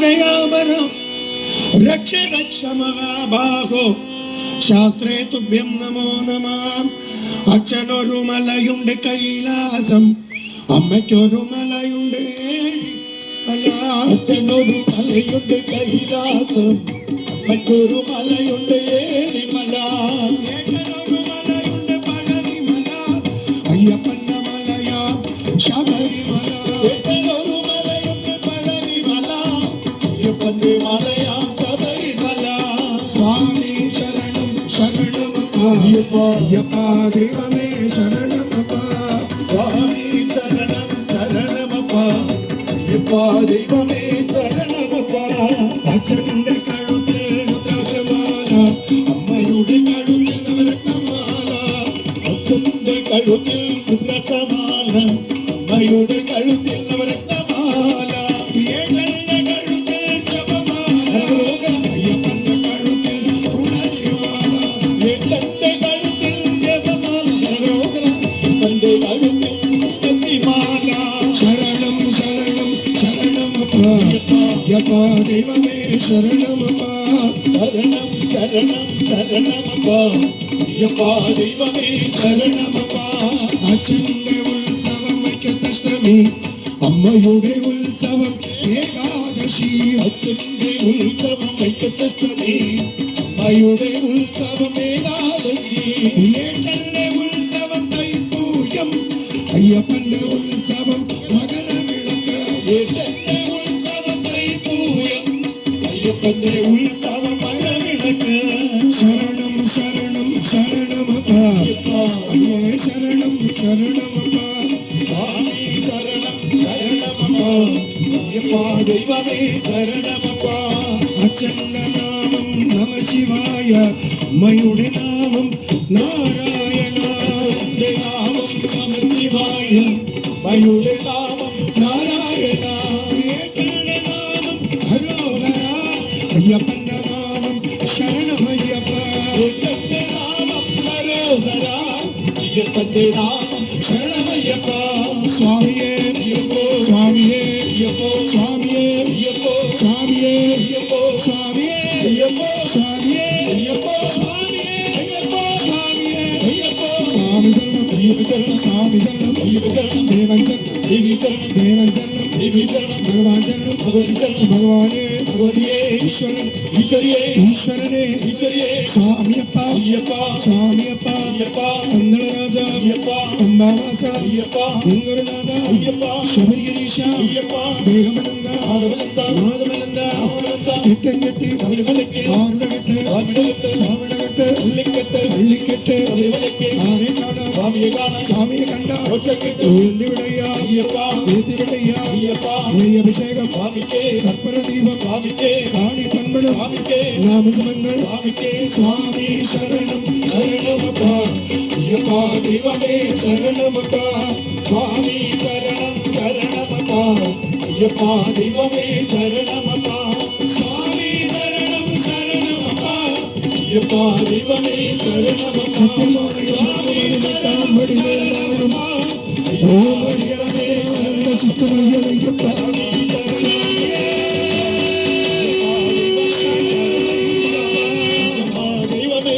ദയാവരം രക്ഷ രക്ഷ മഹാഭാഗോ ശാസ്ത്രേ തുഭ്യം നമോ നമഃ. അച്ഛനൊരു മലയുണ്ട് കൈലാസം, അമ്മയ്ക്കൊരു മലയുണ്ട് അച്ഛനൊരു മലയുണ്ട് കൈലാസം, അമ്മയ്ക്കൊരു മലയുണ്ട് ഏഴിമല. ഏട്ടനൊരു മലയുണ്ട് പഴനിമല, അയ്യപ്പന്റെ മലയാ ശബരിമല. ഏട്ടനൊരു മലയുണ്ട് പഴനിമല, അയ്യപ്പന്റെ മലയാ ശബരിമല. സ്വാമി ശരണം ശരണമപ്പ, അയ്യപ്പ ദൈവമേ ശരണമപ്പ. സ്വാമി ശരണം ശരണമപ്പ, അയ്യപ്പ ദൈവമേ ശരണമപ്പ. അച്ഛന്റെ കഴുത്തിൽ രുദ്രാക്ഷമാല, അമ്മയുടെ കഴുത്തിൽ നവരത്നമാല. അച്ഛന്റെ കഴുത്തിൽ രുദ്രാക്ഷമാല, അമ്മയുടെ കഴുത്തിൽ നവരത്നമാല. ഏട്ടന്റെ കഴുത്തിൽ ജപമാല, അയ്യപ്പന്റെ കഴുത്തിൽ തുളസിമാല. ഏട്ടന്റെ കഴുത്തിൽ ജപമാല, അയ്യപ്പന്റെ കഴുത്തിൽ തുളസിമാല. ശരണം ശരണം ശരണമപ്പ, അയ്യപ്പ ദൈവമേ ശരണമപ്പ. ശരണം ശരണം ശരണമപ്പ, അയ്യപ്പ ദൈവമേ ശരണമപ്പ. അച്ഛന്റെ ഉത്സവം വൈക്കത്തഷ്ടമി, അമ്മയുടെ ഉത്സവം ഏകാദശി. അച്ഛന്റെ ഉത്സവം വൈക്കത്തഷ്ടമി, അമ്മയുടെ ഉത്സവം ഏകാദശി. ഏട്ടന്റെ ഉത്സവം തൈപ്പൂയം, അയ്യപ്പന്റെ ഉത്സവം മകരവിളക്ക്. ഏട്ടന്റെ ഉത്സവം തൈപ്പൂയം, അയ്യപ്പന്റെ ഉത്സവം മകരവിളക്ക്. ശരണം ശരണം ശരണമപ്പ, അയ്യേ ശരണം ശരണമപ്പ. സ്വാമി ശരണം ശരണമപ്പ, അയ്യപ്പ ദൈവമേ ശരണമപ്പ. അച്ഛന്റെ നാമം നമശിവായ, അമ്മയുടെ നാമം നാരായണ. അച്ഛന്റെ നാമം നമഃശിവായ, അമ്മയുടെ നാമം നാരായണ. ഏട്ടന്റെ നാമം ഹരോഹര, അയ്യപ്പന്റെ നാമം ശരണമയ്യപ്പ. ഏട്ടന്റെ നാമം ഹരോഹര, അയ്യപ്പന്റെ നാമം ശരണമയ്യപ്പ. സ്വാമിയേ അയ്യപ്പോ സ്വാമിയേ അയ്യപ്പോ സ്വാമിയേ അയ്യപ്പോ സ്വാമിയേ അയ്യപ്പോ സ്വാമിയേ അയ്യപ്പോ സ്വാമിയേ അയ്യപ്പോ സ്വാമിയേ അയ്യപ്പോ സ്വാമിയേ. അയ്യപ്പോ സ്വാമി ശരണം അയ്യപ്പ ശരണം സ്വാമി ശരണം അയ്യപ്പ ശരണം ദേവൻ ശരണം ദേവി ശരണം ദേവൻ ശരണം ദേവി ശരണം ഭഗവാൻ ശരണം ഭഗവതി ശരണം ഭഗവാനേ ഭഗവതിയേ ഈശ്വരൻ ഈശ്വരിയേ ഈശ്വരനെ ഈശ്വരിയേ സ്വാമിയപ്പ അയ്യപ്പ സ്വാമിയപ്പ. അയ്യപ്പ പന്തളരാജ അയ്യപ്പ പമ്പാവാസ അയ്യപ്പ ഗംഗരനാഥ അയ്യപ്പ ശബരിഗിരീശ അയ്യപ്പ ദേഹമനന്ദ ആദവനന്ദ നാദമനന്ദ ആദവനന്ദ എട്ടം കെട്ടി ശബരിമലയ്ക്ക് ആരുടകെട്ട് സ്വാമിയുടെ സ്വാമിടകെട്ട് ഉള്ളിക്കെട്ട് പള്ളിക്കെട്ട് ശബരിമലയ്ക്ക് ആരെ കാണാം സ്വാമിയെ കാണാൻ സ്വാമിയെ കണ്ട മോക്ഷക്കെട്ട് എന്തിവിടയ്യ അയ്യപ്പ എന്തിവിടയ്യ അയ്യപ്പ നെയ്യഭിഷേകം സ്വാമിക്ക് കർപ്പൂരദീപം സ്വാമിക്ക് കാണി പൺപടും സ്വാമിക്ക് നാമസമങ്ങൾ സ്വാമിക്ക് സ്വാമി ശരണം ശരണമപ്പ അയ്യപ്പ ദൈവമേ ശരണമപ്പ സ്വാമി ശരണം ശരണമപ്പ അയ്യപ്പ ദൈവമേ ശരണമപ്പ സ്വാമി ശരണം ശരണമപ്പ അയ്യപ്പ ദൈവമേ ശരണമപ്പ സ്വാമി ശരണം ശരണമപ്പ ചിത്തമയ്യപ്പ ദൈവമേ